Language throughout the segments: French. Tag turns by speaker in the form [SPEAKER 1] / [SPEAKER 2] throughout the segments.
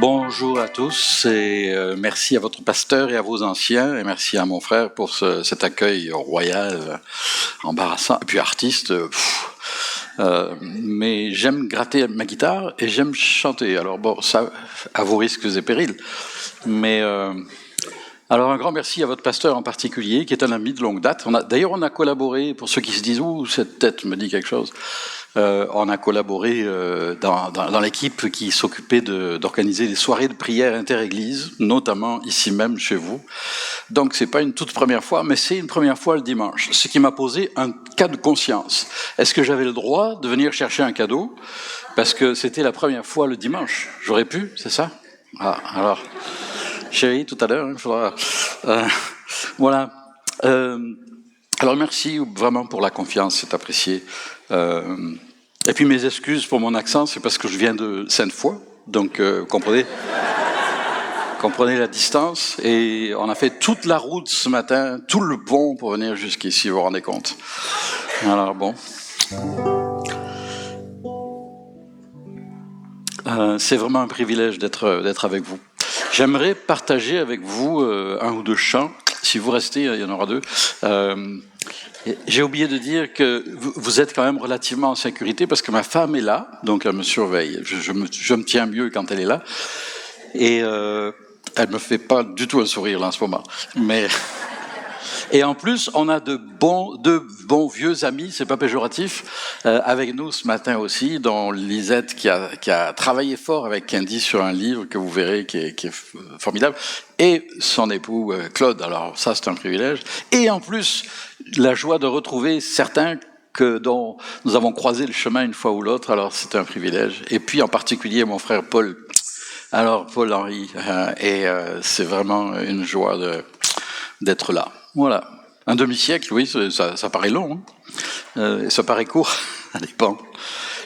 [SPEAKER 1] Bonjour à tous et merci à votre pasteur et à vos anciens et merci à mon frère pour cet accueil royal, embarrassant, et puis artiste. Mais j'aime gratter ma guitare et j'aime chanter. Alors bon, ça, à vos risques et périls. Mais alors un grand merci à votre pasteur en particulier, qui est un ami de longue date. D'ailleurs, on a collaboré, pour ceux qui se disent « Ouh, cette tête me dit quelque chose », on a collaboré dans l'équipe qui s'occupait d'organiser des soirées de prière inter-église, notamment ici même chez vous. Donc c'est pas une toute première fois, mais c'est une première fois le dimanche, ce qui m'a posé un cas de conscience. Est-ce que j'avais le droit de venir chercher un cadeau? Parce que c'était la première fois le dimanche. J'aurais pu, c'est ça? Ah, alors, chérie, tout à l'heure, il faudra... voilà. Alors merci vraiment pour la confiance, c'est apprécié. Et puis mes excuses pour mon accent, c'est parce que je viens de Sainte-Foy, donc comprenez la distance. Et on a fait toute la route ce matin, tout le pont pour venir jusqu'ici, vous vous rendez compte. Alors bon. C'est vraiment un privilège d'être avec vous. J'aimerais partager avec vous un ou deux chants. Si vous restez, il y en aura deux. J'ai oublié de dire que vous êtes quand même relativement en sécurité parce que ma femme est là, donc elle me surveille. Je me tiens mieux quand elle est là. Et elle me fait pas du tout un sourire là en ce moment. Et en plus, on a deux bons vieux amis, c'est pas péjoratif, avec nous ce matin aussi, dont Lisette qui a travaillé fort avec Candy sur un livre que vous verrez qui est formidable, et son époux Claude. Alors ça, c'est un privilège. Et en plus, la joie de retrouver certains dont nous avons croisé le chemin une fois ou l'autre. Alors c'est un privilège. Et puis en particulier mon frère Paul. Alors Paul-Henri, et c'est vraiment une joie d'être là. Voilà. Un demi-siècle, oui, ça paraît long, hein. Et ça paraît court, ça dépend.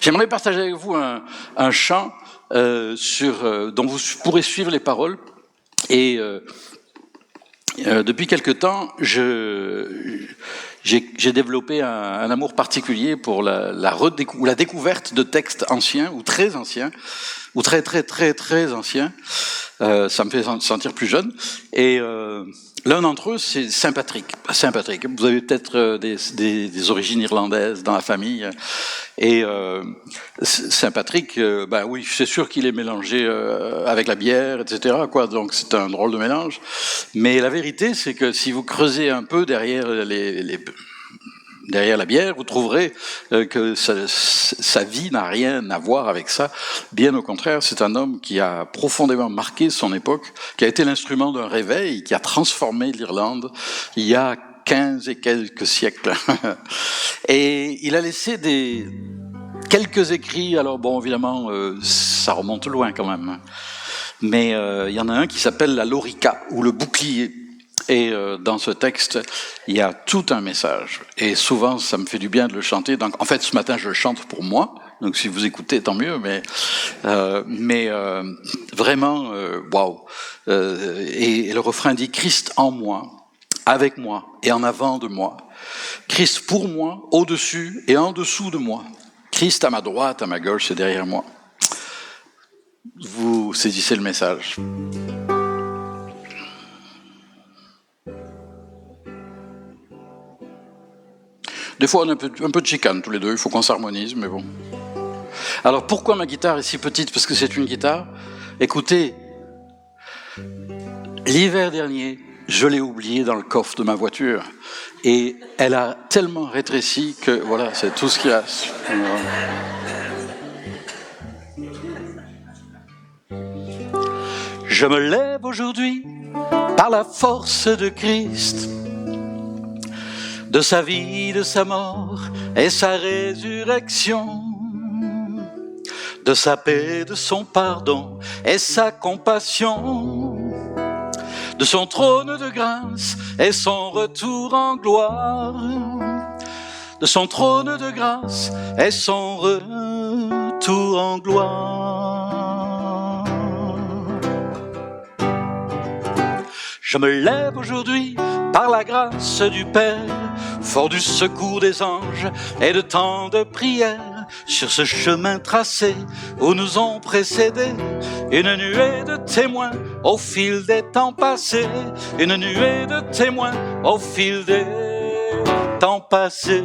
[SPEAKER 1] J'aimerais partager avec vous un chant dont vous pourrez suivre les paroles. Et depuis quelque temps, j'ai développé un amour particulier pour la découverte de textes anciens, ou très anciens, ou très anciens. Ça me fait sentir plus jeune. Et l'un d'entre eux, c'est Saint-Patrick. Saint-Patrick, vous avez peut-être des origines irlandaises dans la famille. Et Saint-Patrick, oui, c'est sûr qu'il est mélangé avec la bière, etc., quoi. Donc c'est un drôle de mélange. Mais la vérité, c'est que si vous creusez un peu derrière derrière la bière, vous trouverez que sa vie n'a rien à voir avec ça. Bien au contraire, c'est un homme qui a profondément marqué son époque, qui a été l'instrument d'un réveil, qui a transformé l'Irlande il y a 15 et quelques siècles. Et il a laissé quelques écrits, alors bon, évidemment, ça remonte loin quand même. Mais il y en a un qui s'appelle la Lorica, ou le bouclier. Et dans ce texte, il y a tout un message. Et souvent, ça me fait du bien de le chanter. Donc, en fait, ce matin, je le chante pour moi. Donc, si vous écoutez, tant mieux. Mais vraiment, waouh. Et le refrain dit « Christ en moi, avec moi et en avant de moi. Christ pour moi, au-dessus et en dessous de moi. Christ à ma droite, à ma gauche et derrière moi. » Vous saisissez le message. Des fois, on a un peu de chicane tous les deux, il faut qu'on s'harmonise, mais bon. Alors, pourquoi ma guitare est si petite? Parce que c'est une guitare. Écoutez, l'hiver dernier, je l'ai oubliée dans le coffre de ma voiture. Et elle a tellement rétréci que, voilà, c'est tout ce qu'il y a. Je me lève aujourd'hui par la force de Christ, de sa vie, de sa mort et sa résurrection, de sa paix, de son pardon et sa compassion, de son trône de grâce et son retour en gloire, de son trône de grâce et son retour en gloire. Je me lève aujourd'hui par la grâce du Père, fort du secours des anges et de tant de prières, sur ce chemin tracé où nous ont précédés une nuée de témoins au fil des temps passés, une nuée de témoins au fil des temps passés.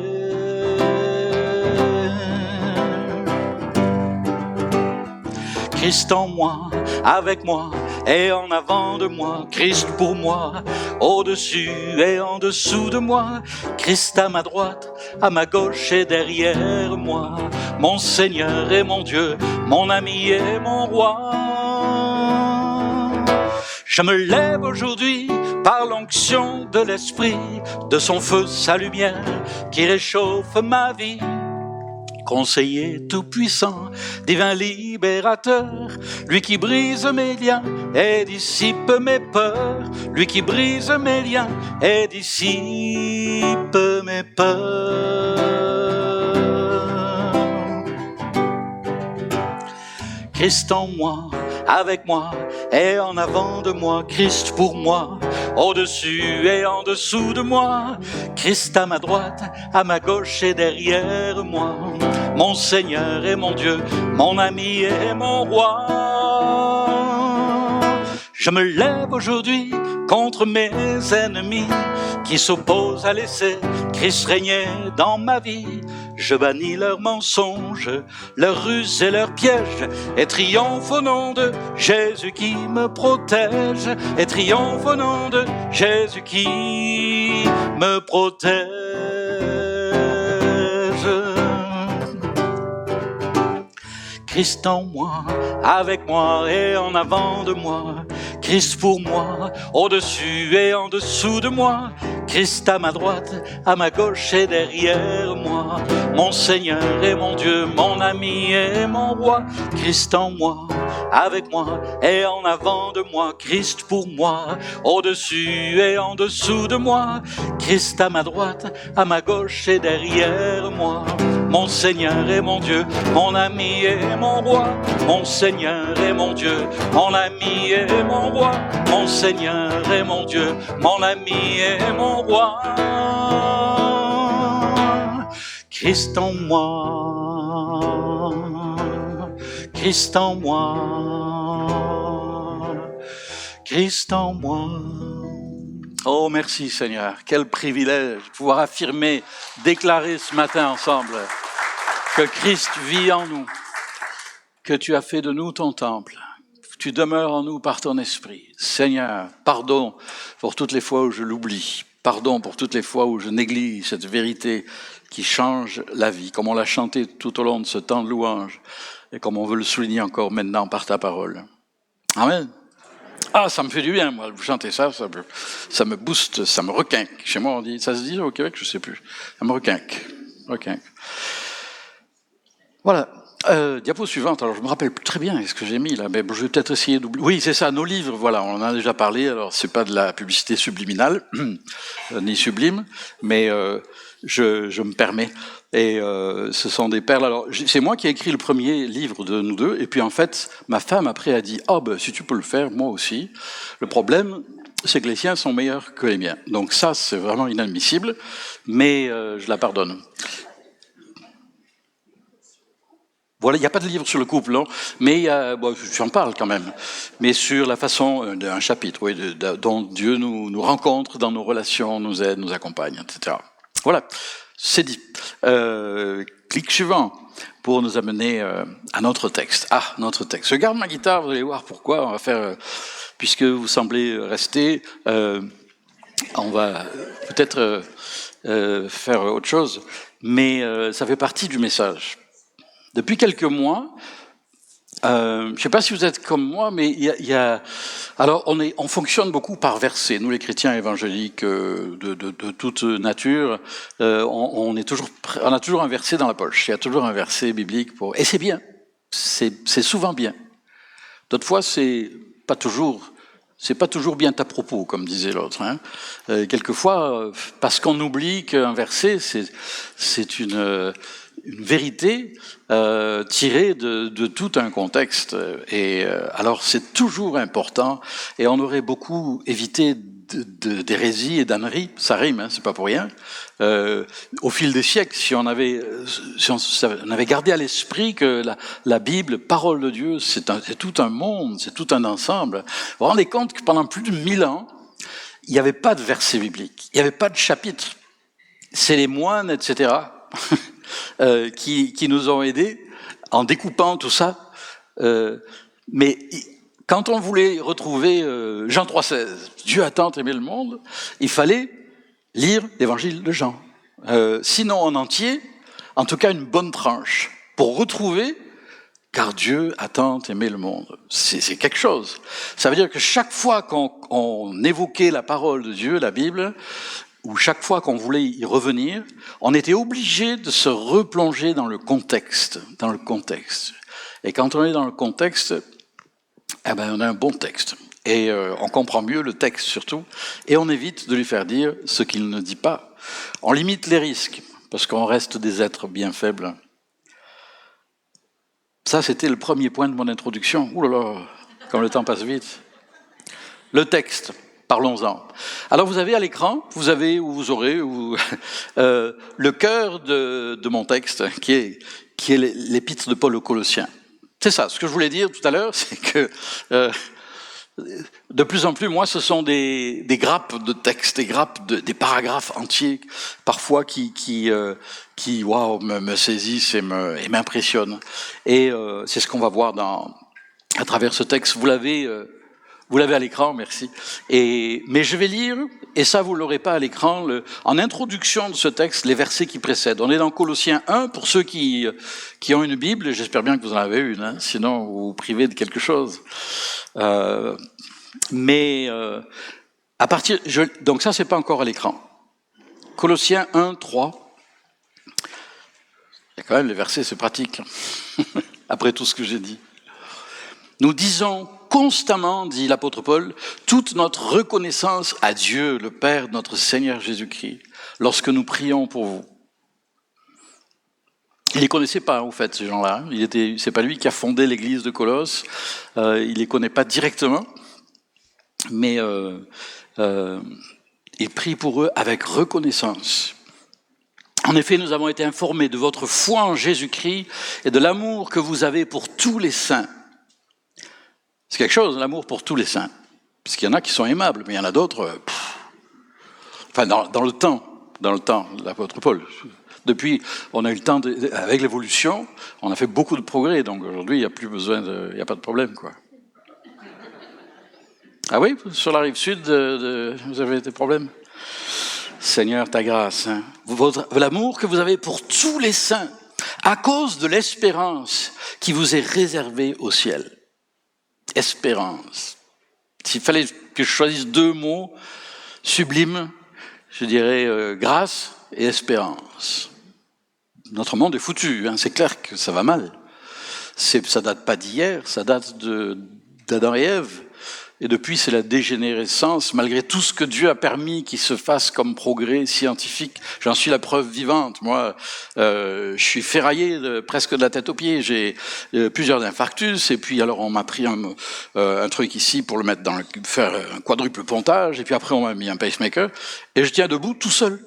[SPEAKER 1] Christ en moi, avec moi et en avant de moi, Christ pour moi, au-dessus et en dessous de moi, Christ à ma droite, à ma gauche et derrière moi, mon Seigneur et mon Dieu, mon ami et mon roi. Je me lève aujourd'hui par l'onction de l'Esprit, de son feu, sa lumière qui réchauffe ma vie. Conseiller tout-puissant, divin libérateur, lui qui brise mes liens et dissipe mes peurs, lui qui brise mes liens et dissipe mes peurs. Christ en moi, avec moi et en avant de moi, Christ pour moi, au-dessus et en dessous de moi, Christ à ma droite, à ma gauche et derrière moi, mon Seigneur et mon Dieu, mon ami et mon roi. Je me lève aujourd'hui contre mes ennemis qui s'opposent à laisser Christ régner dans ma vie. Je bannis leurs mensonges, leurs ruses et leurs pièges, et triomphe au nom de Jésus qui me protège, et triomphe au nom de Jésus qui me protège. Christ en moi, avec moi et en avant de moi, Christ pour moi, au-dessus et en dessous de moi, Christ à ma droite, à ma gauche et derrière moi, mon Seigneur et mon Dieu, mon ami et mon roi, Christ en moi, avec moi et en avant de moi, Christ pour moi, au-dessus et en dessous de moi, Christ à ma droite, à ma gauche et derrière moi, mon Seigneur et mon Dieu, mon ami et mon roi, mon Seigneur et mon Dieu, mon ami et mon roi, mon Seigneur et mon Dieu, mon ami et mon roi. Christ en moi, Christ en moi, Christ en moi. Oh, merci Seigneur, quel privilège de pouvoir affirmer, déclarer ce matin ensemble que Christ vit en nous, que tu as fait de nous ton temple, tu demeures en nous par ton esprit. Seigneur, pardon pour toutes les fois où je l'oublie, pardon pour toutes les fois où je néglige cette vérité qui change la vie, comme on l'a chanté tout au long de ce temps de louange et comme on veut le souligner encore maintenant par ta parole. Amen. Ah, ça me fait du bien, moi, vous chantez ça me booste, ça me requinque. Chez moi, on dit, ça se dit au Québec, je sais plus. Ça me requinque. Voilà. Diapo suivante. Alors, je me rappelle plus très bien ce que j'ai mis là, mais je vais peut-être essayer d'oublier. Oui, c'est ça, nos livres, voilà, on en a déjà parlé. Alors, c'est pas de la publicité subliminale, ni sublime, mais je me permets. Et ce sont des perles. Alors, c'est moi qui ai écrit le premier livre de nous deux, et puis en fait, ma femme après a dit « Ah ben, si tu peux le faire, moi aussi ». Le problème, c'est que les siens sont meilleurs que les miens. Donc ça, c'est vraiment inadmissible, mais je la pardonne. Voilà, il n'y a pas de livre sur le couple, non, mais bon, j'en parle quand même, mais sur la façon d'un chapitre, oui, dont Dieu nous rencontre dans nos relations, nous aide, nous accompagne, etc. Voilà, c'est dit. Clic suivant pour nous amener à notre texte. Ah, notre texte. Je garde ma guitare, vous allez voir pourquoi. On va faire, puisque vous semblez rester, on va peut-être faire autre chose, mais ça fait partie du message. Depuis quelques mois, je ne sais pas si vous êtes comme moi, mais il y a alors on fonctionne beaucoup par versets. Nous, les chrétiens évangéliques de toute nature, on a toujours un verset dans la poche. Il y a toujours un verset biblique et c'est bien. C'est souvent bien. D'autres fois, c'est pas toujours bien à propos, comme disait l'autre. Hein. Quelquefois, parce qu'on oublie qu'un verset, c'est une vérité tirée de tout un contexte. Et alors c'est toujours important, et on aurait beaucoup évité d'hérésie et d'ânerie, ça rime, hein, c'est pas pour rien. Au fil des siècles, si on avait gardé à l'esprit que la Bible, parole de Dieu, c'est tout un monde, c'est tout un ensemble. Vous vous rendez compte que pendant plus de 1000 ans, il n'y avait pas de verset biblique, il n'y avait pas de chapitre. C'est les moines, etc., qui nous ont aidés en découpant tout ça. Mais quand on voulait retrouver Jean 3,16, Dieu a tant aimé le monde, il fallait lire l'évangile de Jean. Sinon en entier, en tout cas une bonne tranche, pour retrouver, car Dieu a tant aimé le monde. C'est quelque chose. Ça veut dire que chaque fois qu'on évoquait la parole de Dieu, la Bible, ou chaque fois qu'on voulait y revenir, on était obligé de se replonger dans le contexte. Et quand on est dans le contexte, eh ben, on a un bon texte. Et on comprend mieux le texte surtout, et on évite de lui faire dire ce qu'il ne dit pas. On limite les risques, parce qu'on reste des êtres bien faibles. Ça, c'était le premier point de mon introduction. Ouh là là, comme le temps passe vite. Le texte, parlons-en. Alors vous avez à l'écran, vous aurez le cœur de mon texte, qui est l'épître de Paul aux Colossiens. C'est ça, ce que je voulais dire tout à l'heure, c'est que de plus en plus, moi, ce sont des grappes de textes, des paragraphes entiers, parfois qui waouh, me saisissent et m'impressionnent. Et c'est ce qu'on va voir à travers ce texte. Vous l'avez à l'écran, merci. Mais je vais lire, et ça vous l'aurez pas à l'écran, en introduction de ce texte, les versets qui précèdent. On est dans Colossiens 1, pour ceux qui ont une Bible, et j'espère bien que vous en avez une, hein, sinon vous vous privez de quelque chose. Donc ça, c'est pas encore à l'écran. Colossiens 1, 3. Il y a quand même les versets, c'est pratique. Après tout ce que j'ai dit. Nous disons constamment, dit l'apôtre Paul, toute notre reconnaissance à Dieu, le Père de notre Seigneur Jésus-Christ, lorsque nous prions pour vous. Il les connaissait pas, en fait, ces gens-là. C'est pas lui qui a fondé l'église de Colosse. Il les connaît pas directement, mais il prie pour eux avec reconnaissance. En effet, nous avons été informés de votre foi en Jésus-Christ et de l'amour que vous avez pour tous les saints. C'est quelque chose, l'amour pour tous les saints. Parce qu'il y en a qui sont aimables, mais il y en a d'autres... dans le temps, l'apôtre Paul. Depuis, on a eu le temps, avec l'évolution, on a fait beaucoup de progrès, donc aujourd'hui, il n'y a plus besoin il n'y a pas de problème, quoi. Ah oui, sur la rive sud, vous avez des problèmes? Seigneur, ta grâce, hein. L'amour que vous avez pour tous les saints, à cause de l'espérance qui vous est réservée au ciel. Espérance. S'il fallait que je choisisse deux mots sublimes, je dirais grâce et espérance. Notre monde est foutu, hein, c'est clair que ça va mal. Ça date pas d'hier, ça date d'Adam et Ève. Et depuis, c'est la dégénérescence, malgré tout ce que Dieu a permis qu'il se fasse comme progrès scientifique. J'en suis la preuve vivante. Moi, je suis ferraillé presque de la tête aux pieds. J'ai plusieurs infarctus, et puis alors on m'a pris un truc ici pour le mettre faire un quadruple pontage, et puis après on m'a mis un pacemaker, et je tiens debout tout seul.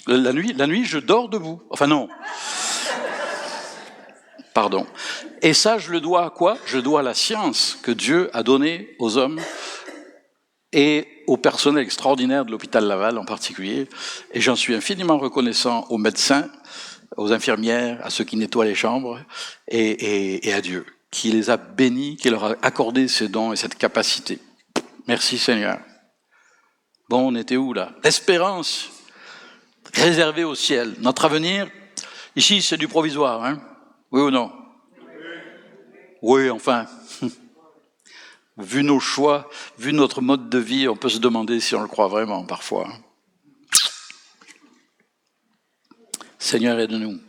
[SPEAKER 1] La nuit, je dors debout. Enfin non. Pardon. Et ça, je le dois à quoi? Je dois à la science que Dieu a donnée aux hommes et au personnel extraordinaire de l'hôpital Laval en particulier. Et j'en suis infiniment reconnaissant aux médecins, aux infirmières, à ceux qui nettoient les chambres et à Dieu, qui les a bénis, qui leur a accordé ces dons et cette capacité. Merci Seigneur. Bon, on était où là? L'espérance réservée au ciel. Notre avenir, ici, c'est du provisoire, hein? Oui ou non? Oui, enfin, vu nos choix, vu notre mode de vie, on peut se demander si on le croit vraiment parfois. Seigneur, aide-nous.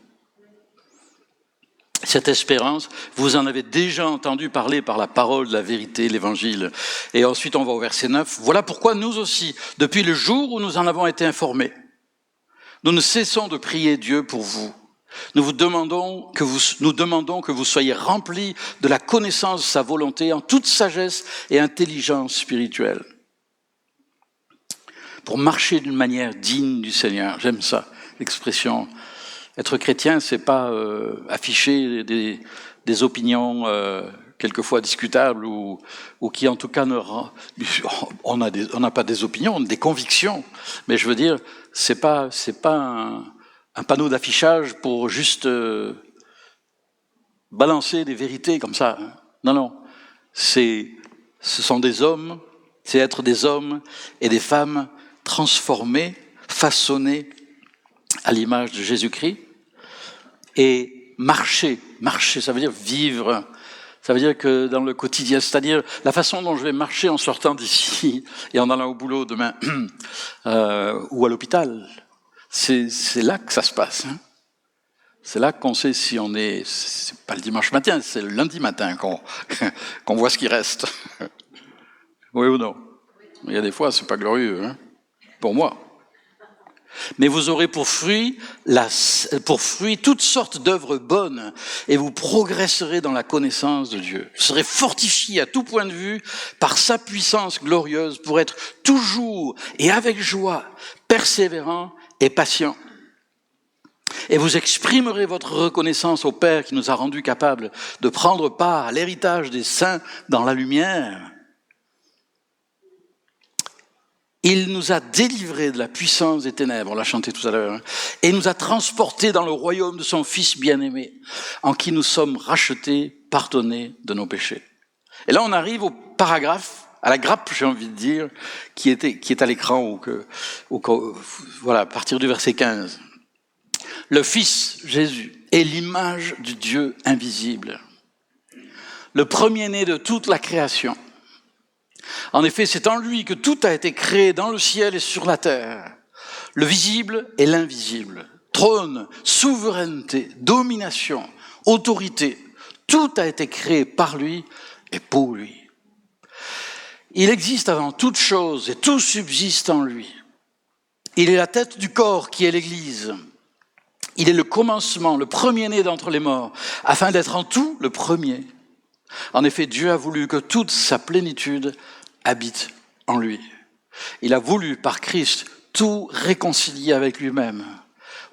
[SPEAKER 1] Cette espérance, vous en avez déjà entendu parler par la parole de la vérité, l'évangile. Et ensuite, on va au verset 9. Voilà pourquoi nous aussi, depuis le jour où nous en avons été informés, nous ne cessons de prier Dieu pour vous. Nous demandons que vous soyez remplis de la connaissance de sa volonté en toute sagesse et intelligence spirituelle. pour marcher d'une manière digne du Seigneur. J'aime ça, l'expression. Être chrétien, c'est pas afficher des opinions quelquefois discutables ou qui en tout cas on n'a pas des opinions, on a des convictions. Mais je veux dire, c'est pas un panneau d'affichage pour juste balancer des vérités comme ça. Non, non. Ce sont des hommes, c'est être des hommes et des femmes transformés, façonnés à l'image de Jésus-Christ. Et marcher, ça veut dire vivre. Ça veut dire que dans le quotidien, c'est-à-dire la façon dont je vais marcher en sortant d'ici et en allant au boulot demain ou à l'hôpital, c'est là que ça se passe. Hein. C'est là qu'on sait si on est... C'est pas le dimanche matin, c'est le lundi matin qu'on voit ce qui reste. Oui ou non? Il y a des fois, c'est pas glorieux, hein, pour moi. Mais vous aurez pour fruit toutes sortes d'œuvres bonnes et vous progresserez dans la connaissance de Dieu. Vous serez fortifiés à tout point de vue par sa puissance glorieuse pour être toujours et avec joie, persévérants et patients. Et vous exprimerez votre reconnaissance au Père qui nous a rendus capables de prendre part à l'héritage des saints dans la lumière. Il nous a délivrés de la puissance des ténèbres, on l'a chanté tout à l'heure, hein, et nous a transportés dans le royaume de son Fils bien-aimé, en qui nous sommes rachetés, pardonnés de nos péchés. Et là, on arrive au paragraphe, à la grappe, j'ai envie de dire, qui est à l'écran, voilà, à partir du verset 15. Le Fils, Jésus, est l'image du Dieu invisible, le premier-né de toute la création. En effet, c'est en lui que tout a été créé dans le ciel et sur la terre, le visible et l'invisible, trône, souveraineté, domination, autorité, tout a été créé par lui et pour lui. Il existe avant toute chose et tout subsiste en lui. Il est la tête du corps qui est l'Église. Il est le commencement, le premier-né d'entre les morts, afin d'être en tout le premier. En effet, Dieu a voulu que toute sa plénitude habite en lui. Il a voulu, par Christ, tout réconcilier avec lui-même,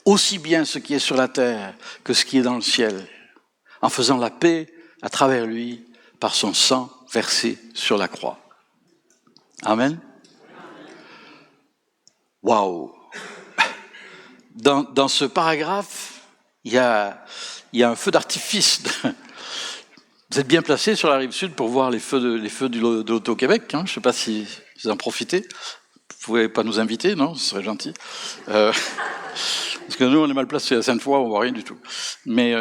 [SPEAKER 1] aussi bien ce qui est sur la terre que ce qui est dans le ciel, en faisant la paix à travers lui par son sang versé sur la croix. Amen. Waouh! Dans ce paragraphe, il y a un feu d'artifice. Vous êtes bien placé sur la rive sud pour voir les feux de l'Auto-Québec. Hein. Je ne sais pas si vous en profitez. Vous ne pouvez pas nous inviter, non? Ce serait gentil. Parce que nous, on est mal placés à Sainte-Foy, on ne voit rien du tout. Mais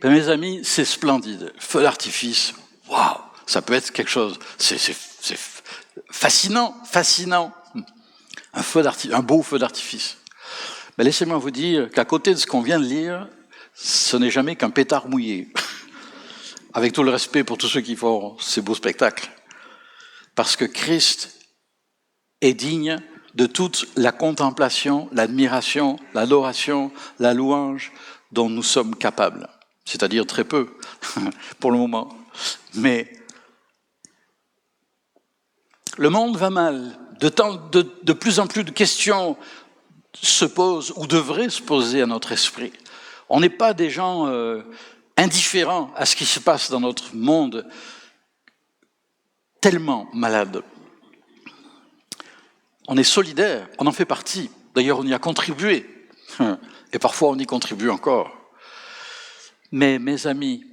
[SPEAKER 1] mes amis, c'est splendide. Feu d'artifice, waouh! Ça peut être quelque chose. C'est fascinant. Un beau feu d'artifice. Mais laissez-moi vous dire qu'à côté de ce qu'on vient de lire, ce n'est jamais qu'un pétard mouillé. Avec tout le respect pour tous ceux qui font ces beaux spectacles. Parce que Christ est digne de toute la contemplation, l'admiration, l'adoration, la louange dont nous sommes capables. C'est-à-dire très peu, pour le moment. Mais le monde va mal. De plus en plus de questions se posent ou devraient se poser à notre esprit. On n'est pas des gens indifférents à ce qui se passe dans notre monde tellement malade. On est solidaires, on en fait partie. D'ailleurs, on y a contribué. Et parfois, on y contribue encore. Mais mes amis,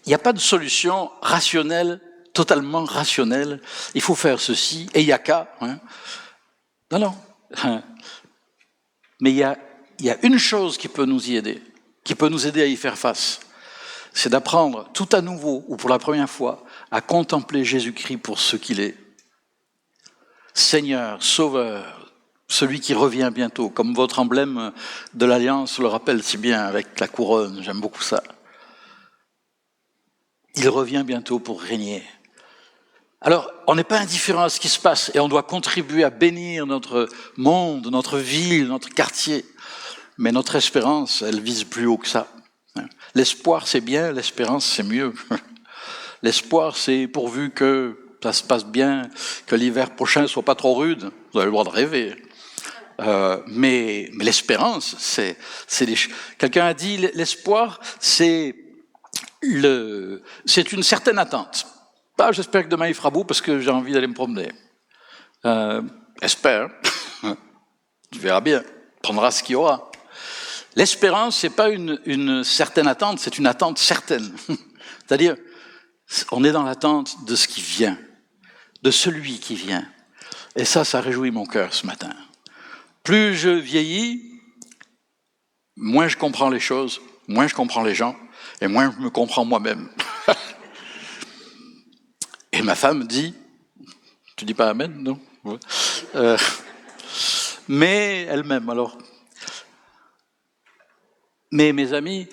[SPEAKER 1] il n'y a pas de solution rationnelle, totalement rationnelle. Il faut faire ceci, et il n'y a qu'à. Hein. Non. Mais il y a une chose qui peut nous y aider, qui peut nous aider à y faire face. C'est d'apprendre tout à nouveau, ou pour la première fois, à contempler Jésus-Christ pour ce qu'il est. Seigneur, Sauveur, celui qui revient bientôt, comme votre emblème de l'Alliance le rappelle si bien avec la couronne, j'aime beaucoup ça. Il revient bientôt pour régner. Alors, on n'est pas indifférent à ce qui se passe et on doit contribuer à bénir notre monde, notre ville, notre quartier. Mais notre espérance, elle vise plus haut que ça. L'espoir, c'est bien, l'espérance, c'est mieux. L'espoir, c'est pourvu que ça se passe bien, que l'hiver prochain soit pas trop rude, vous avez le droit de rêver. Mais l'espérance, quelqu'un a dit l'espoir, c'est une certaine attente. Bah, j'espère que demain il fera beau parce que j'ai envie d'aller me promener. Espère, tu verras bien, prendras ce qu'il y aura. L'espérance, c'est pas une certaine attente, c'est une attente certaine. C'est-à-dire, on est dans l'attente de ce qui vient, de celui qui vient. Et ça réjouit mon cœur ce matin. Plus je vieillis, moins je comprends les choses, moins je comprends les gens, et moins je me comprends moi-même. Et ma femme dit, tu dis pas amen, non? Mais elle-même, alors. Mais mes amis,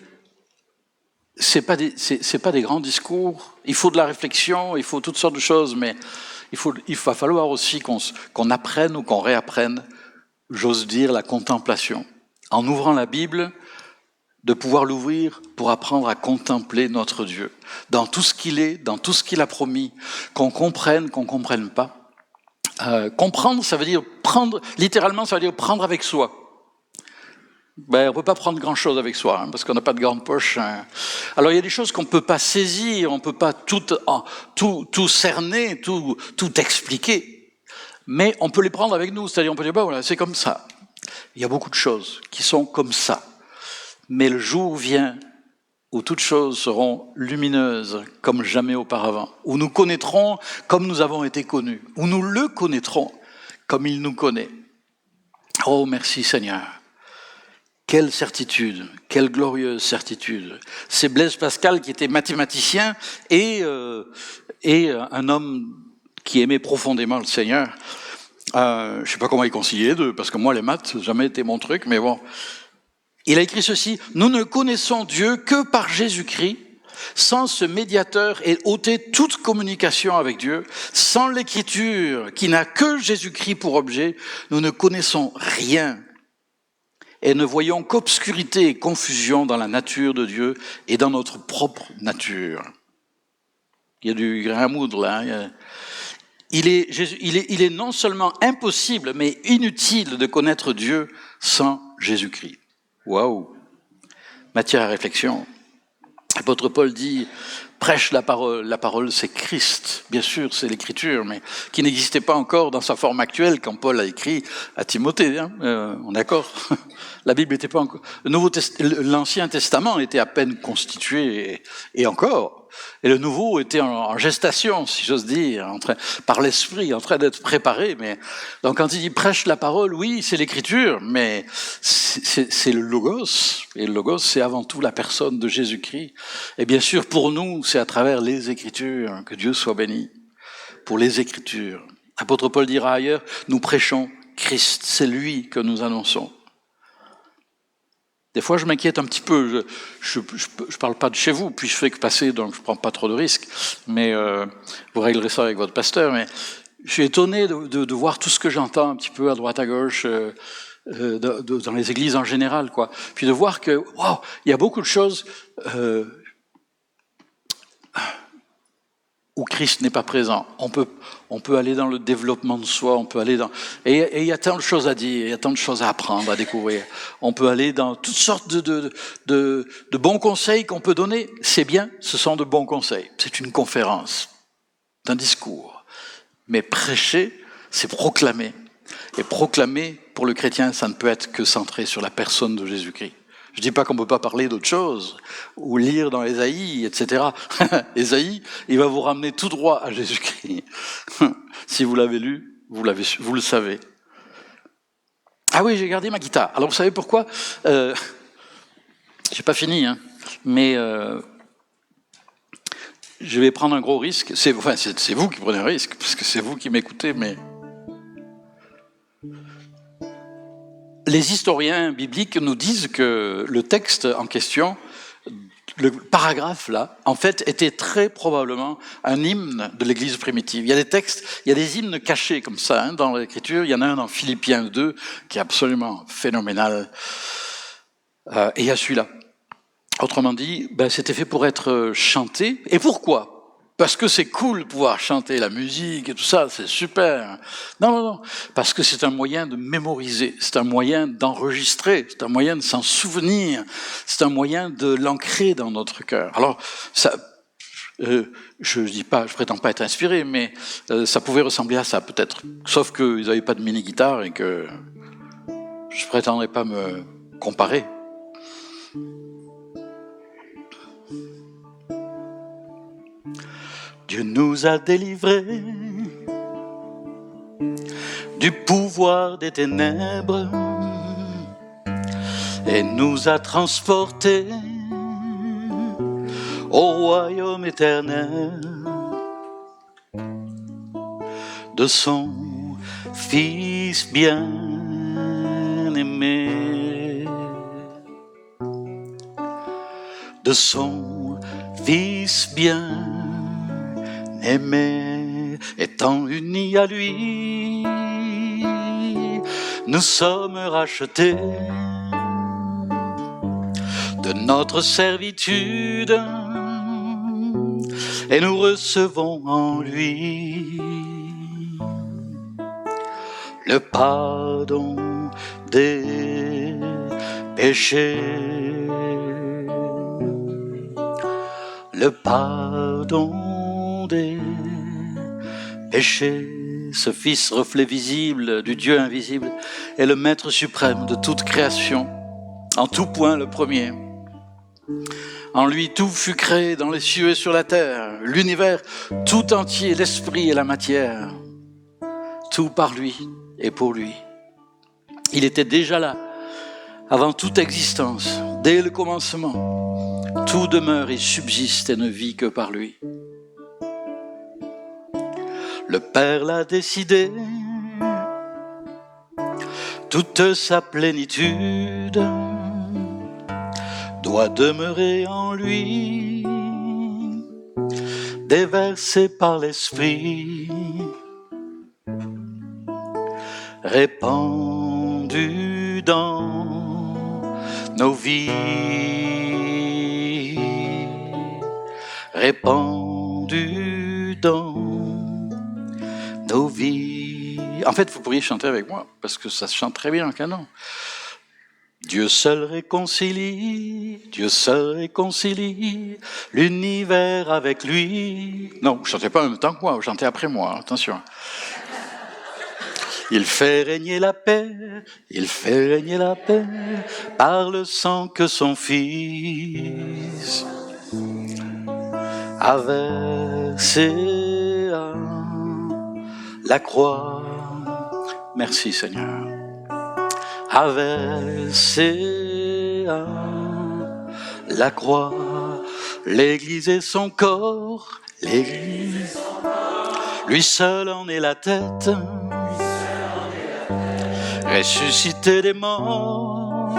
[SPEAKER 1] c'est pas des grands discours. Il faut de la réflexion, il faut toutes sortes de choses, mais il va falloir aussi qu'on apprenne ou qu'on réapprenne, j'ose dire, la contemplation. En ouvrant la Bible, de pouvoir l'ouvrir pour apprendre à contempler notre Dieu. Dans tout ce qu'il est, dans tout ce qu'il a promis, qu'on comprenne pas. Comprendre, ça veut dire prendre, littéralement, ça veut dire prendre avec soi. Ben, on peut pas prendre grand-chose avec soi, hein, parce qu'on n'a pas de grande poche. Hein. Alors il y a des choses qu'on peut pas saisir, on peut pas tout cerner, tout expliquer, mais on peut les prendre avec nous. C'est-à-dire on peut dire, ben voilà, c'est comme ça. Il y a beaucoup de choses qui sont comme ça, mais le jour vient où toutes choses seront lumineuses comme jamais auparavant, où nous connaîtrons comme nous avons été connus, où nous le connaîtrons comme il nous connaît. Oh, merci Seigneur. Quelle certitude, quelle glorieuse certitude. C'est Blaise Pascal qui était mathématicien et un homme qui aimait profondément le Seigneur. Je ne sais pas comment il conciliait les deux, parce que moi les maths, ça n'a jamais été mon truc, mais bon. Il a écrit ceci, « Nous ne connaissons Dieu que par Jésus-Christ, sans ce médiateur et ôter toute communication avec Dieu, sans l'écriture qui n'a que Jésus-Christ pour objet, nous ne connaissons rien. Et ne voyons qu'obscurité et confusion dans la nature de Dieu et dans notre propre nature. » Il y a du grain à moudre là. Hein. Il est non seulement impossible, mais inutile de connaître Dieu sans Jésus-Christ. Waouh! Matière à réflexion. L'apôtre Paul dit, prêche la parole. La parole, c'est Christ. Bien sûr, c'est l'écriture, mais qui n'existait pas encore dans sa forme actuelle quand Paul a écrit à Timothée. Hein, on est d'accord? La Bible n'était pas encore... L'Ancien Testament était à peine constitué, et encore. Et le Nouveau était en gestation, si j'ose dire, par l'Esprit, en train d'être préparé. Mais donc quand il dit prêche la parole, oui, c'est l'écriture, mais c'est le Logos. Et le Logos, c'est avant tout la personne de Jésus-Christ. Et bien sûr, pour nous, c'est à travers les Écritures, que Dieu soit béni, pour les Écritures. L'apôtre Paul dira ailleurs, nous prêchons Christ, c'est lui que nous annonçons. Des fois, je m'inquiète un petit peu. Je parle pas de chez vous, puis je fais que passer, donc je prends pas trop de risques. Mais vous réglerez ça avec votre pasteur. Mais je suis étonné de voir tout ce que j'entends un petit peu à droite à gauche dans les églises en général, quoi. Puis de voir que, waouh, il y a beaucoup de choses où Christ n'est pas présent. On peut aller dans le développement de soi, on peut aller dans... Et il y a tant de choses à dire, il y a tant de choses à apprendre, à découvrir. On peut aller dans toutes sortes de bons conseils qu'on peut donner. C'est bien, ce sont de bons conseils. C'est une conférence, c'est un discours. Mais prêcher, c'est proclamer. Et proclamer, pour le chrétien, ça ne peut être que centré sur la personne de Jésus-Christ. Je dis pas qu'on peut pas parler d'autre chose, ou lire dans Ésaïe, etc. Ésaïe, il va vous ramener tout droit à Jésus-Christ. Si vous l'avez lu, vous le savez. Ah oui, j'ai gardé ma guitare. Alors vous savez pourquoi j'ai pas fini, hein. Mais je vais prendre un gros risque. C'est vous qui prenez un risque, parce que c'est vous qui m'écoutez, mais... Les historiens bibliques nous disent que le texte en question, le paragraphe là, en fait, était très probablement un hymne de l'Église primitive. Il y a des textes, il y a des hymnes cachés comme ça hein, dans l'Écriture. Il y en a un dans Philippiens 2 qui est absolument phénoménal. Et il y a celui-là. Autrement dit, c'était fait pour être chanté. Et pourquoi ? parce que c'est cool de pouvoir chanter la musique et tout ça, c'est super. Non, non, non, parce que c'est un moyen de mémoriser, c'est un moyen d'enregistrer, c'est un moyen de s'en souvenir, c'est un moyen de l'ancrer dans notre cœur. Alors, ça, je dis pas, je prétends pas être inspiré, mais ça pouvait ressembler à ça peut-être. Sauf qu'ils n'avaient pas de mini-guitare et que je prétendrais pas me comparer. Dieu nous a délivrés du pouvoir des ténèbres et nous a transportés au royaume éternel de son Fils bien-aimé, de son Fils bien-aimé, étant unis à lui, nous sommes rachetés de notre servitude et nous recevons en lui le pardon des péchés, le pardon des péchés. Ce Fils, reflet visible du Dieu invisible, est le Maître suprême de toute création, en tout point le premier. En lui, tout fut créé dans les cieux et sur la terre, l'univers tout entier, l'esprit et la matière, tout par lui et pour lui. Il était déjà là, avant toute existence, dès le commencement. Tout demeure et subsiste et ne vit que par lui. Le Père l'a décidé, toute sa plénitude doit demeurer en lui, déversée par l'Esprit, répandue dans nos vies, répandue dans nos vies. En fait, vous pourriez chanter avec moi, parce que ça se chante très bien en canon. Dieu seul réconcilie l'univers avec lui. Non, vous chantez pas en même temps que moi, vous chantez après moi, attention. Il fait régner la paix par le sang que son Fils a versé à la croix. Merci Seigneur. A versé à la croix. L'Église est son corps, l'Église, lui seul en est la tête. Ressuscité des morts,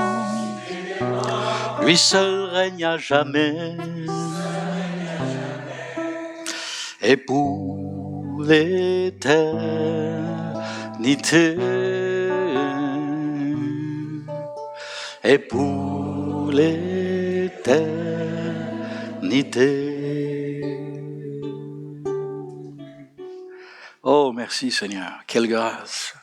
[SPEAKER 1] lui seul règne à jamais. Et pour l'éternité, et pour l'éternité. Oh, merci Seigneur, quelle grâce.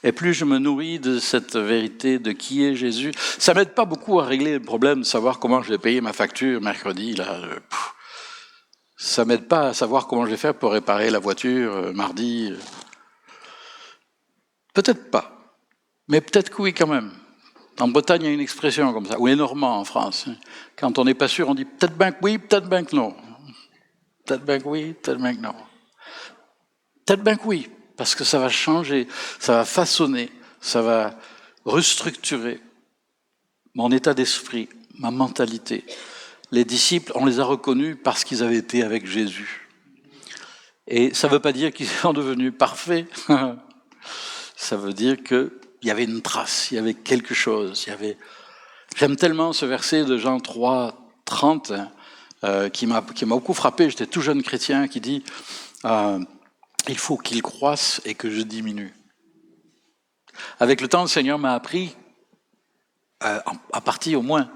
[SPEAKER 1] Et plus je me nourris de cette vérité de qui est Jésus, ça m'aide pas beaucoup à régler le problème de savoir comment je vais payer ma facture mercredi. Là, ça m'aide pas à savoir comment je vais faire pour réparer la voiture mardi. Peut-être pas, mais peut-être que oui quand même. En Bretagne, il y a une expression comme ça, ou les Normands en France. Quand on n'est pas sûr, on dit peut-être bien que oui, peut-être bien que non. Peut-être bien que oui, peut-être bien que non. Peut-être bien que oui, parce que ça va changer, ça va façonner, ça va restructurer mon état d'esprit, ma mentalité. Les disciples, on les a reconnus parce qu'ils avaient été avec Jésus. Et ça ne veut pas dire qu'ils sont devenus parfaits. Ça veut dire qu'il y avait une trace, il y avait quelque chose. J'aime tellement ce verset de Jean 3, 30, qui m'a beaucoup frappé. J'étais tout jeune chrétien qui dit il faut qu'il croisse et que je diminue. Avec le temps, le Seigneur m'a appris, à partie au moins,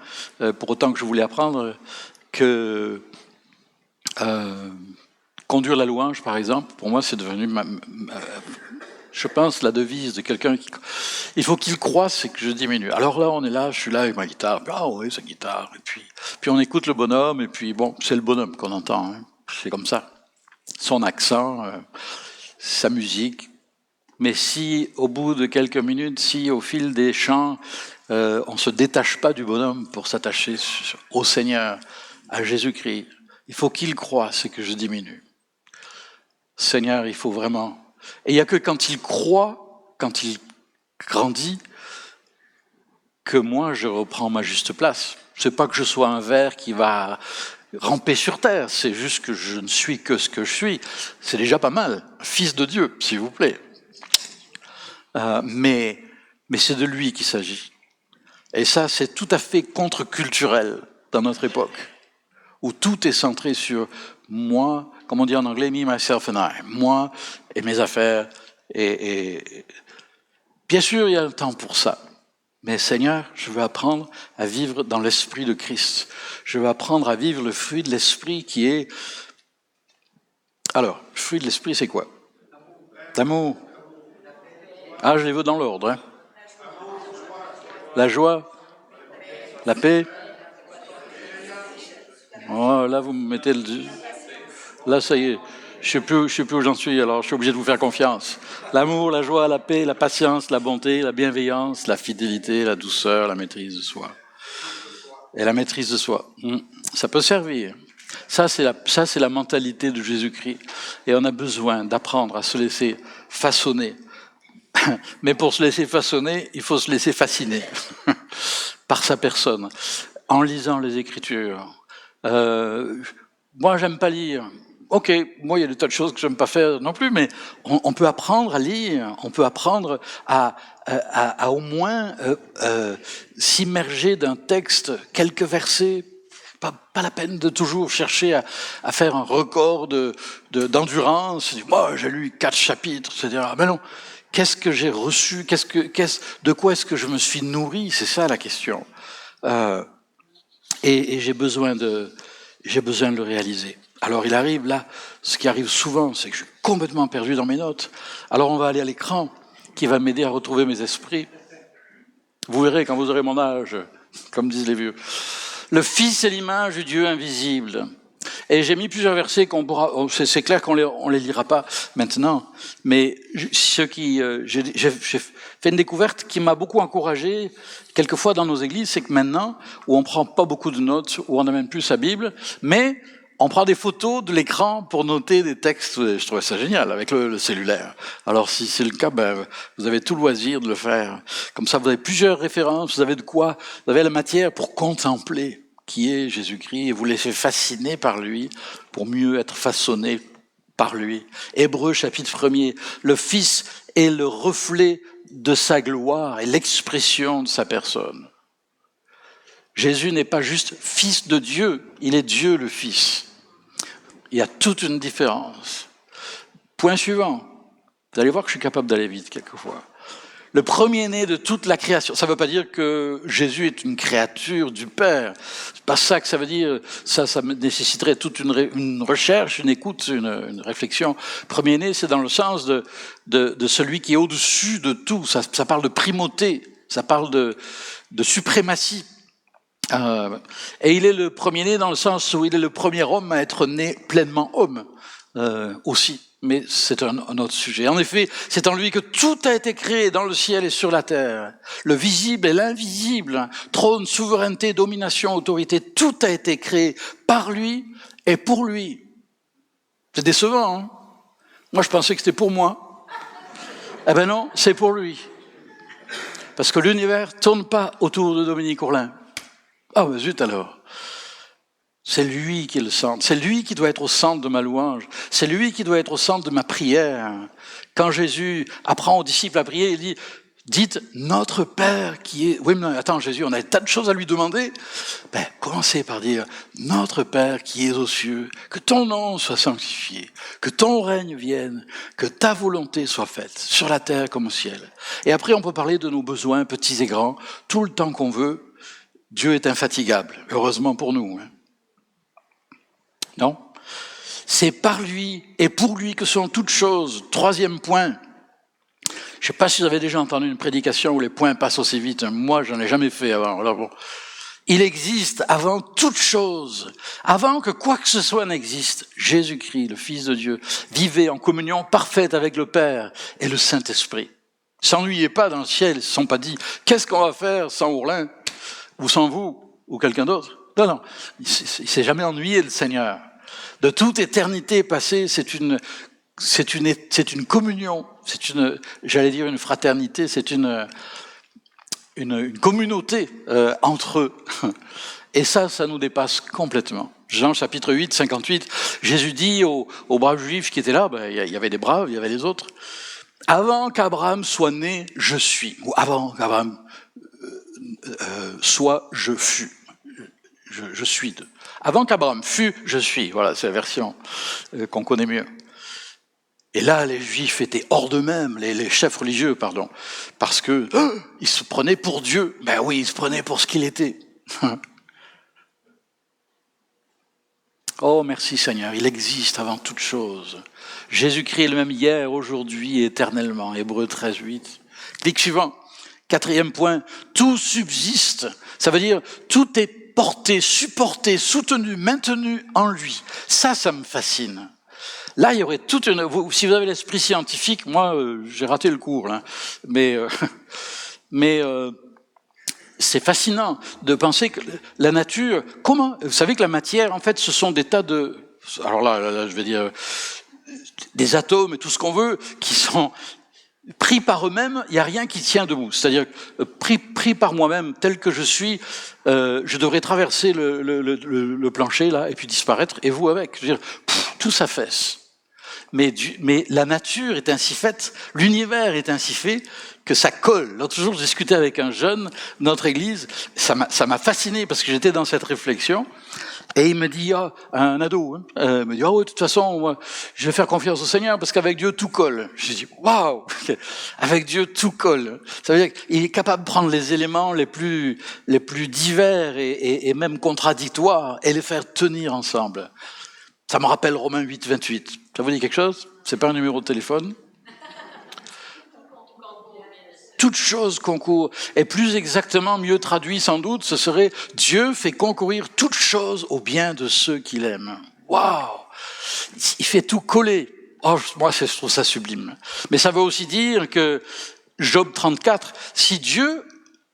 [SPEAKER 1] pour autant que je voulais apprendre, que conduire la louange, par exemple, pour moi, c'est devenu, je pense, la devise de quelqu'un qui... Il faut qu'il croie, c'est que je diminue. Alors là, on est là, je suis là avec ma guitare. Ah oui, sa guitare. Et puis on écoute le bonhomme, et puis bon, c'est le bonhomme qu'on entend. Hein. C'est comme ça. Son accent, sa musique. Mais si, au bout de quelques minutes, si au fil des chants, on ne se détache pas du bonhomme pour s'attacher au Seigneur, à Jésus-Christ, il faut qu'il croie, c'est que je diminue. Seigneur, il faut vraiment... Et il n'y a que quand il croit, quand il grandit, que moi je reprends ma juste place. C'est pas que je sois un ver qui va ramper sur terre, c'est juste que je ne suis que ce que je suis. C'est déjà pas mal. Fils de Dieu, s'il vous plaît. Mais c'est de lui qu'il s'agit. Et ça, c'est tout à fait contre-culturel dans notre époque, où tout est centré sur moi, comme on dit en anglais, me, myself and I, moi et mes affaires. Et bien sûr, il y a un temps pour ça. Mais Seigneur, je veux apprendre à vivre dans l'esprit de Christ. Je veux apprendre à vivre le fruit de l'esprit qui est... Alors, le fruit de l'esprit, c'est quoi? L'amour. Ah, je les veux dans l'ordre. Hein. La joie, la paix. Oh, là, vous me mettez le... Là, ça y est. Je ne sais plus où j'en suis, alors je suis obligé de vous faire confiance. L'amour, la joie, la paix, la patience, la bonté, la bienveillance, la fidélité, la douceur, la maîtrise de soi. Et la maîtrise de soi, ça peut servir. Ça, c'est la mentalité de Jésus-Christ. Et on a besoin d'apprendre à se laisser façonner. Mais pour se laisser façonner, il faut se laisser fasciner par sa personne, en lisant les Écritures. Moi, j'aime pas lire. Ok, moi, il y a des tas de choses que j'aime pas faire non plus, mais on peut apprendre à lire, on peut apprendre à au moins s'immerger d'un texte, quelques versets. Pas la peine de toujours chercher à faire un record d'endurance. Moi, j'ai lu 4 chapitres, etc. Mais non, qu'est-ce que j'ai reçu? De quoi est-ce que je me suis nourri? C'est ça la question. Et j'ai besoin de le réaliser. Alors il arrive là, ce qui arrive souvent, c'est que je suis complètement perdu dans mes notes. Alors on va aller à l'écran, qui va m'aider à retrouver mes esprits. Vous verrez quand vous aurez mon âge, comme disent les vieux. Le Fils est l'image du Dieu invisible. Et j'ai mis plusieurs versets qu'on pourra... C'est clair qu'on les lira pas maintenant, mais j'ai fait une découverte qui m'a beaucoup encouragé, quelquefois dans nos églises, c'est que maintenant, où on prend pas beaucoup de notes, où on n'a même plus sa Bible, mais on prend des photos de l'écran pour noter des textes. Je trouvais ça génial avec le cellulaire. Alors si c'est le cas, vous avez tout le loisir de le faire. Comme ça, vous avez plusieurs références, vous avez de quoi, vous avez la matière pour contempler qui est Jésus-Christ et vous laissez fasciner par lui pour mieux être façonné par lui. Hébreux chapitre 1er, le Fils est le reflet de sa gloire et l'expression de sa personne. Jésus n'est pas juste Fils de Dieu, il est Dieu le Fils. Il y a toute une différence. Point suivant. Vous allez voir que je suis capable d'aller vite quelquefois. Le premier-né de toute la création. Ça ne veut pas dire que Jésus est une créature du Père. C'est pas ça que ça veut dire. Ça nécessiterait toute une recherche, une écoute, une réflexion. Premier-né, c'est dans le sens de celui qui est au-dessus de tout. Ça parle de primauté. Ça parle de suprématie. Et il est le premier-né dans le sens où il est le premier homme à être né pleinement homme aussi. Mais c'est un autre sujet. En effet, c'est en lui que tout a été créé dans le ciel et sur la terre. Le visible et l'invisible, trône, souveraineté, domination, autorité, tout a été créé par lui et pour lui. C'est décevant, hein? Moi, je pensais que c'était pour moi. Eh ben non, c'est pour lui. Parce que l'univers tourne pas autour de Dominique Ourlin. Ah ben zut alors. C'est lui qui est le centre. C'est lui qui doit être au centre de ma louange. C'est lui qui doit être au centre de ma prière. Quand Jésus apprend aux disciples à prier, il dit, dites notre Père qui est... Oui, mais attends, Jésus, on a des tas de choses à lui demander. Commencez par dire, notre Père qui est aux cieux, que ton nom soit sanctifié, que ton règne vienne, que ta volonté soit faite, sur la terre comme au ciel. Et après, on peut parler de nos besoins, petits et grands, tout le temps qu'on veut. Dieu est infatigable, heureusement pour nous. Hein. Non? C'est par lui et pour lui que sont toutes choses. Troisième point. Je ne sais pas si vous avez déjà entendu une prédication où les points passent aussi vite. Moi, j'en ai jamais fait avant. Alors bon. Il existe avant toute chose, avant que quoi que ce soit n'existe. Jésus-Christ, le Fils de Dieu, vivait en communion parfaite avec le Père et le Saint-Esprit. S'ennuyez pas dans le ciel, ils ne se sont pas dit « Qu'est-ce qu'on va faire sans Ourlin ou sans vous ou quelqu'un d'autre ?» Non, non, il s'est jamais ennuyé le Seigneur. De toute éternité passée, c'est une communion, j'allais dire une fraternité, c'est une communauté entre eux. Et ça nous dépasse complètement. Jean chapitre 8, 58, Jésus dit aux braves juifs qui étaient là, il y avait des braves, il y avait les autres, « Avant qu'Abraham soit né, je suis. » Ou « Avant qu'Abraham soit, je fus. » Je suis. Avant qu'Abraham fût, je suis. Voilà, c'est la version qu'on connaît mieux. Et là, les Juifs étaient hors d'eux-mêmes, les chefs religieux, pardon, parce que ils se prenaient pour Dieu. Ben oui, ils se prenaient pour ce qu'il était. Oh, merci Seigneur, il existe avant toute chose. Jésus-Christ est le même hier, aujourd'hui et éternellement. Hébreux 13, 8. Clic suivant. Quatrième point, tout subsiste. Ça veut dire tout est porté, supporté, soutenu, maintenu en lui. Ça me fascine. Là, il y aurait toute une... Si vous avez l'esprit scientifique, moi, j'ai raté le cours, là. Mais c'est fascinant de penser que la nature... Comment... Vous savez que la matière, en fait, ce sont des tas de... Alors là, je vais dire... Des atomes et tout ce qu'on veut, qui sont pris par eux-mêmes, il n'y a rien qui tient debout. C'est-à-dire, pris par moi-même, tel que je suis, je devrais traverser le plancher, là, et puis disparaître, et vous avec. Je veux dire, tout s'affaisse. Mais la nature est ainsi faite, l'univers est ainsi fait, que ça colle. L'autre jour, je discutais avec un jeune de notre église, ça m'a fasciné, parce que j'étais dans cette réflexion, et il me dit, un ado, il me dit, ouais, de toute façon, moi, je vais faire confiance au Seigneur, parce qu'avec Dieu, tout colle. Je dis, waouh, avec Dieu, tout colle. Ça veut dire qu'il est capable de prendre les éléments les plus divers et même contradictoires, et les faire tenir ensemble. Ça me rappelle Romains 8, 28. Ça vous dit quelque chose? C'est pas un numéro de téléphone? Toute chose concourt. Et plus exactement, mieux traduit sans doute, ce serait « Dieu fait concourir toute chose au bien de ceux qu'il aime ». Waouh! Il fait tout coller. Oh, moi, je trouve ça sublime. Mais ça veut aussi dire que, Job 34, si Dieu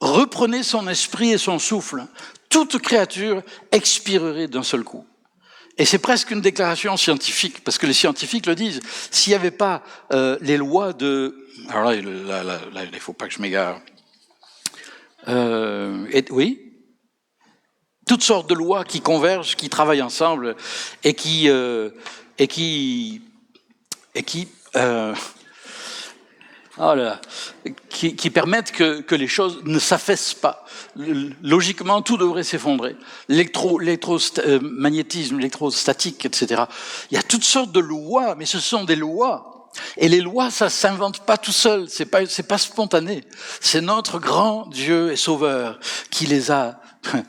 [SPEAKER 1] reprenait son esprit et son souffle, toute créature expirerait d'un seul coup. Et c'est presque une déclaration scientifique, parce que les scientifiques le disent. S'il n'y avait pas les lois de... Alors là, il ne faut pas que je m'égare. Oui, toutes sortes de lois qui convergent, qui travaillent ensemble, et qui permettent que les choses ne s'affaissent pas. Logiquement, tout devrait s'effondrer. L'électromagnétisme, l'électrostatique, etc. Il y a toutes sortes de lois, mais ce sont des lois. Et les lois, ça s'invente pas tout seul, c'est pas spontané. C'est notre grand Dieu et Sauveur qui les a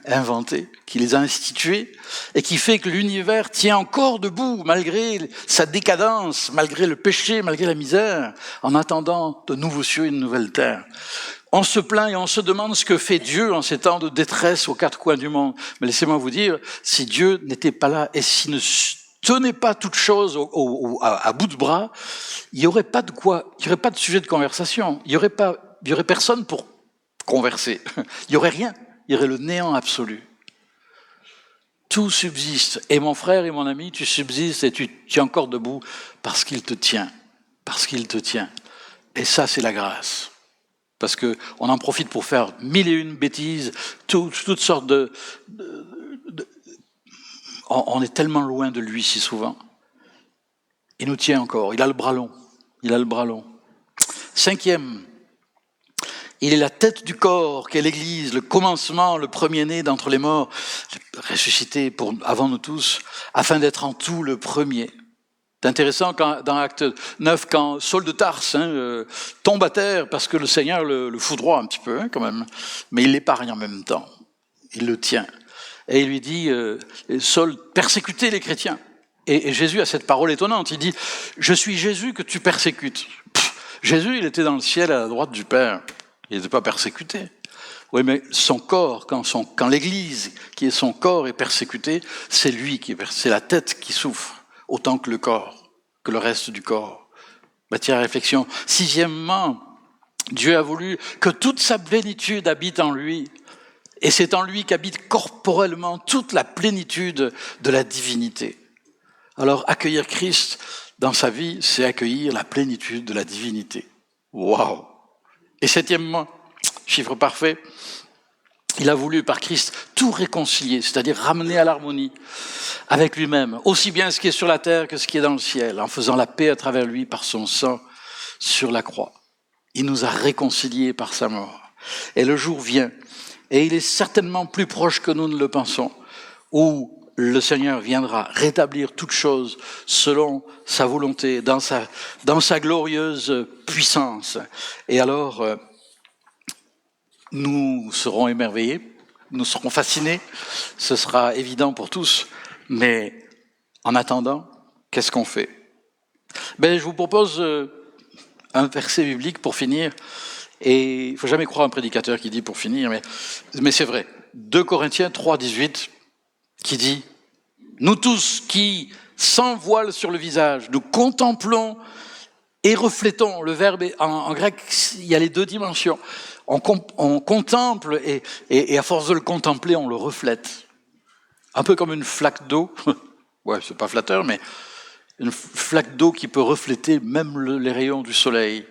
[SPEAKER 1] inventées, qui les a instituées, et qui fait que l'univers tient encore debout, malgré sa décadence, malgré le péché, malgré la misère, en attendant de nouveaux cieux et une nouvelle terre. On se plaint et on se demande ce que fait Dieu en ces temps de détresse aux quatre coins du monde. Mais laissez-moi vous dire, si Dieu n'était pas là, et s'il ne tenait pas toute chose à bout de bras, il n'y aurait pas de sujet de conversation. Il y aurait personne pour converser. Il n'y aurait rien. Il y aurait le néant absolu. Tout subsiste. Et mon frère et mon ami, tu subsistes et tu tiens encore debout parce qu'il te tient. Parce qu'il te tient. Et ça, c'est la grâce. Parce que on en profite pour faire mille et une bêtises, toutes sortes on est tellement loin de lui si souvent. Il nous tient encore. Il a le bras long. Il a le bras long. Cinquième, il est la tête du corps qu'est l'Église, le commencement, le premier-né d'entre les morts, ressuscité avant nous tous, afin d'être en tout le premier. C'est intéressant dans Acte 9, quand Saul de Tarse tombe à terre parce que le Seigneur le foudroie un petit peu quand même, mais il l'épargne en même temps. Il le tient. Et il lui dit, Saul persécutait les chrétiens. Et Jésus a cette parole étonnante, il dit « Je suis Jésus que tu persécutes ». Jésus, il était dans le ciel à la droite du Père, il n'était pas persécuté. Oui, mais son corps, quand l'Église, qui est son corps, est persécutée, c'est lui c'est la tête qui souffre, autant que le corps, que le reste du corps. Matière à réflexion. Sixièmement, Dieu a voulu que toute sa plénitude habite en lui. Et c'est en lui qu'habite corporellement toute la plénitude de la divinité. Alors, accueillir Christ dans sa vie, c'est accueillir la plénitude de la divinité. Waouh! Et septièmement, chiffre parfait, il a voulu par Christ tout réconcilier, c'est-à-dire ramener à l'harmonie avec lui-même, aussi bien ce qui est sur la terre que ce qui est dans le ciel, en faisant la paix à travers lui par son sang sur la croix. Il nous a réconciliés par sa mort. Et le jour vient, et il est certainement plus proche que nous ne le pensons, où le Seigneur viendra rétablir toutes choses selon sa volonté, dans sa glorieuse puissance. Et alors, nous serons émerveillés, nous serons fascinés, ce sera évident pour tous, mais en attendant, qu'est-ce qu'on fait? Je vous propose un verset biblique pour finir, et il ne faut jamais croire un prédicateur qui dit pour finir, mais c'est vrai. 2 Corinthiens 3, 18, qui dit « Nous tous qui, sans voile sur le visage, nous contemplons et reflétons », le verbe en grec, il y a les deux dimensions, on contemple et à force de le contempler, on le reflète. Un peu comme une flaque d'eau, ouais, c'est pas flatteur, mais une flaque d'eau qui peut refléter même les rayons du soleil.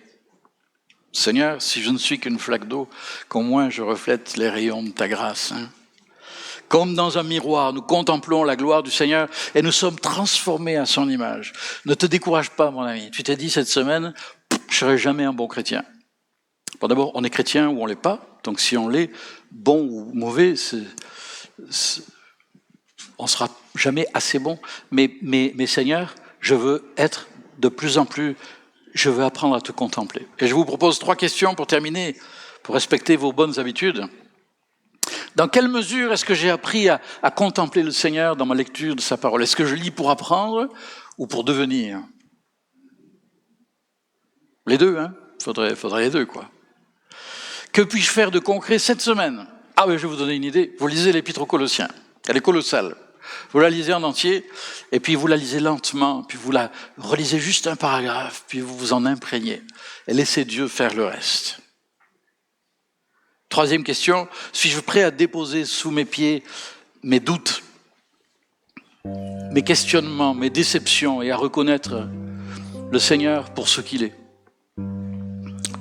[SPEAKER 1] Seigneur, si je ne suis qu'une flaque d'eau, qu'au moins je reflète les rayons de ta grâce. Hein. Comme dans un miroir, nous contemplons la gloire du Seigneur et nous sommes transformés à son image. Ne te décourage pas, mon ami. Tu t'es dit cette semaine, je ne serai jamais un bon chrétien. Bon, d'abord, on est chrétien ou on ne l'est pas. Donc si on l'est, bon ou mauvais, on ne sera jamais assez bon. Mais Seigneur, je veux être de plus en plus, je veux apprendre à te contempler. Et je vous propose 3 questions pour terminer, pour respecter vos bonnes habitudes. Dans quelle mesure est-ce que j'ai appris à contempler le Seigneur dans ma lecture de sa parole? Est-ce que je lis pour apprendre ou pour devenir? Les deux, hein? Faudrait les deux, quoi. Que puis-je faire de concret cette semaine? Ah oui, je vais vous donner une idée. Vous lisez l'Épître aux Colossiens. Elle est colossale. Vous la lisez en entier, et puis vous la lisez lentement, puis vous la relisez juste un paragraphe, puis vous vous en imprégnez. Et laissez Dieu faire le reste. 3e question, suis-je prêt à déposer sous mes pieds mes doutes, mes questionnements, mes déceptions, et à reconnaître le Seigneur pour ce qu'il est?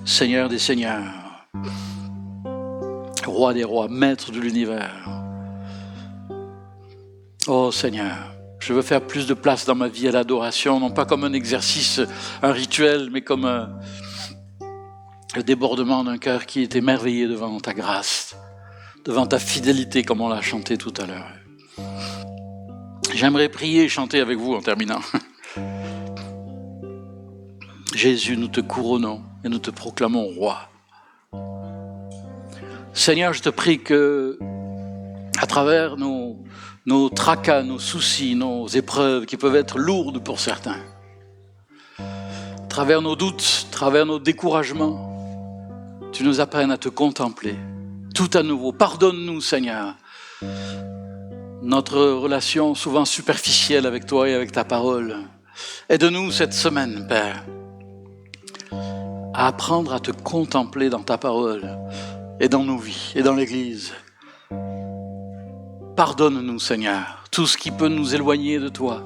[SPEAKER 1] Seigneur des seigneurs, Roi des rois, Maître de l'univers. Oh Seigneur, je veux faire plus de place dans ma vie à l'adoration, non pas comme un exercice, un rituel, mais comme le débordement d'un cœur qui est émerveillé devant ta grâce, devant ta fidélité, comme on l'a chanté tout à l'heure. J'aimerais prier et chanter avec vous en terminant. Jésus, nous te couronnons et nous te proclamons roi. Seigneur, je te prie que, à travers nos tracas, nos soucis, nos épreuves qui peuvent être lourdes pour certains, à travers nos doutes, à travers nos découragements, tu nous apprennes à te contempler tout à nouveau. Pardonne-nous, Seigneur, notre relation souvent superficielle avec toi et avec ta parole. Aide-nous cette semaine, Père, à apprendre à te contempler dans ta parole et dans nos vies et dans l'Église. Pardonne-nous, Seigneur, tout ce qui peut nous éloigner de toi.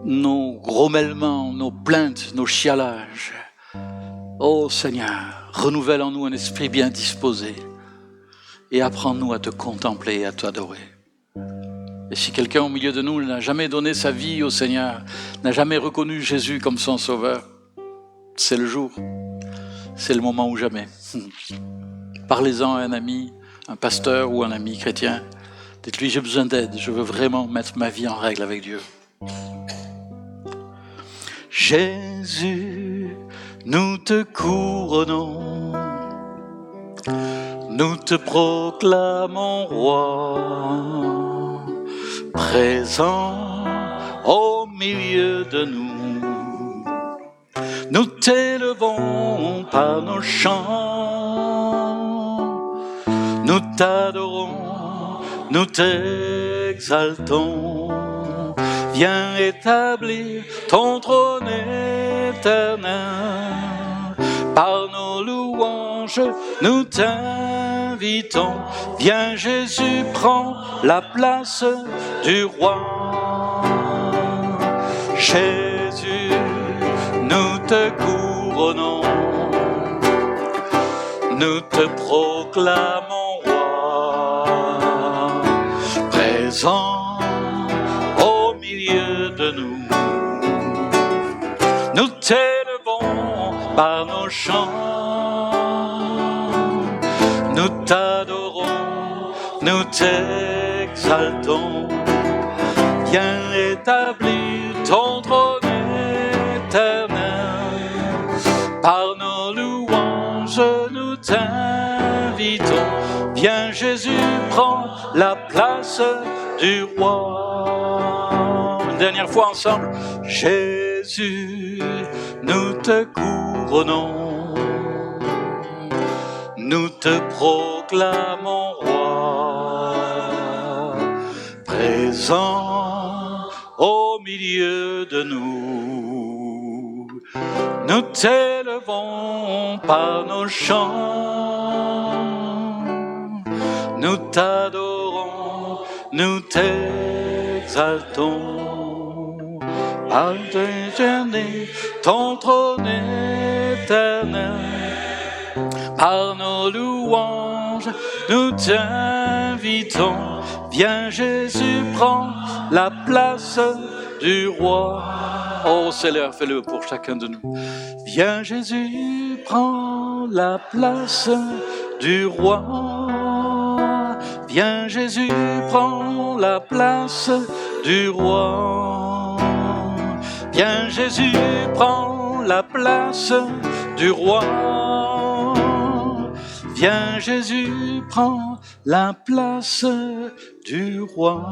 [SPEAKER 1] Nos grommellement, nos plaintes, nos chialages. Ô Seigneur, renouvelle en nous un esprit bien disposé et apprends-nous à te contempler et à t'adorer. Et si quelqu'un au milieu de nous n'a jamais donné sa vie au Seigneur, n'a jamais reconnu Jésus comme son sauveur, c'est le jour, c'est le moment ou jamais. Parlez-en à un ami, un pasteur ou un ami chrétien. Dites-lui, j'ai besoin d'aide, je veux vraiment mettre ma vie en règle avec Dieu. Jésus, nous te couronnons, nous te proclamons roi. présent au milieu de nous. Nous t'élevons par nos chants, nous t'adorons, nous t'exaltons. Viens établir ton trône éternel. Par nos louanges, nous t'invitons. Viens Jésus, prends la place du roi. Jésus, nous te couronnons, nous te proclamons roi, présent au milieu de nous. Nous t'élevons par nos chants, nous t'adorons, nous t'exaltons. Viens établir ton trône éternel. Par nos louanges, nous t'invitons. Viens Jésus, prends la place du roi. Une dernière fois ensemble. Jésus, nous te couronnons, nous te proclamons roi, présent au milieu de nous. Nous t'élevons par nos chants, nous t'adorons, nous t'exaltons. Par ton trône éternel, par nos louanges, nous t'invitons. Viens Jésus, prends la place du roi. Oh Seigneur, fais-le pour chacun de nous. Viens Jésus, prends la place du roi. Viens Jésus, prends la place du roi. Viens Jésus, prends la place du roi. Viens Jésus, prends la place du roi.